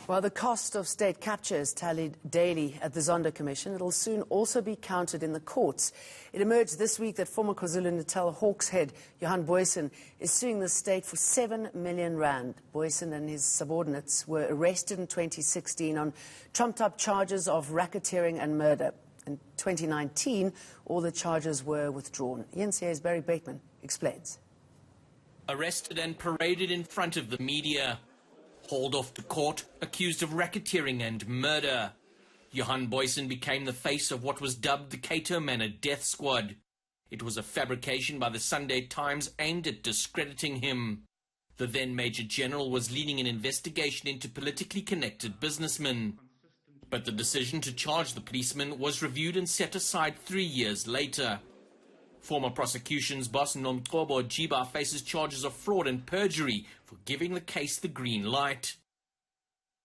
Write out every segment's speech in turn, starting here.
Well, the cost of state capture is tallied daily at the Zondo Commission. It'll soon also be counted in the courts. It emerged this week that former KwaZulu-Natal Hawks head Johan Booysen is suing the state for 7 million rand. Booysen and his subordinates were arrested in 2016 on trumped-up charges of racketeering and murder. In 2019, all the charges were withdrawn. eNCA's Barry Bateman explains. Arrested and paraded in front of the media. Hauled off to court, accused of racketeering and murder. Johan Booysen became the face of what was dubbed the Cato Manor Death Squad. It was a fabrication by the Sunday Times aimed at discrediting him. The then Major General was leading an investigation into politically connected businessmen. But the decision to charge the policeman was reviewed and set aside 3 years later. Former prosecution's boss Nomgcobo Jiba faces charges of fraud and perjury for giving the case the green light.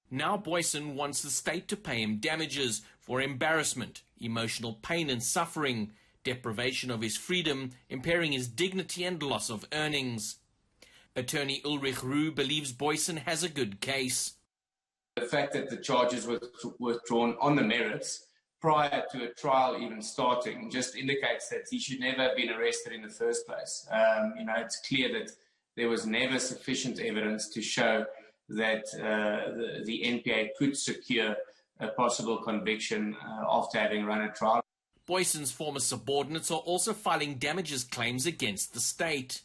Now Booysen wants the state to pay him damages for embarrassment, emotional pain and suffering, deprivation of his freedom, impairing his dignity and loss of earnings. Attorney Ulrich Roo believes Booysen has a good case. The fact that the charges were withdrawn on the merits prior to a trial even starting just indicates that he should never have been arrested in the first place. It's clear that there was never sufficient evidence to show that the NPA could secure a possible conviction after having run a trial. Booysen's former subordinates are also filing damages claims against the state,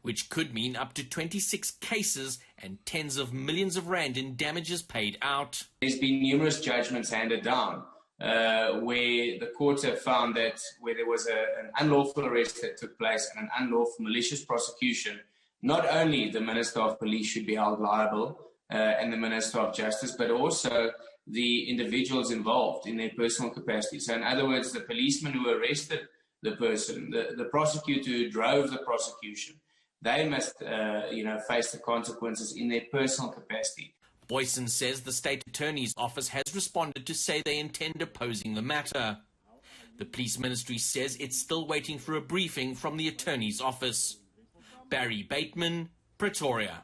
which could mean up to 26 cases and tens of millions of rand in damages paid out. There's been numerous judgments handed down where the courts have found that where there was an unlawful arrest that took place and an unlawful malicious prosecution, not only the Minister of Police should be held liable and the Minister of Justice, but also the individuals involved in their personal capacity. So in other words, the policeman who arrested the person, the prosecutor who drove the prosecution, they must face the consequences in their personal capacity. Booysen says the State Attorney's Office has responded to say they intend opposing the matter. The Police Ministry says it's still waiting for a briefing from the Attorney's Office. Barry Bateman, Pretoria.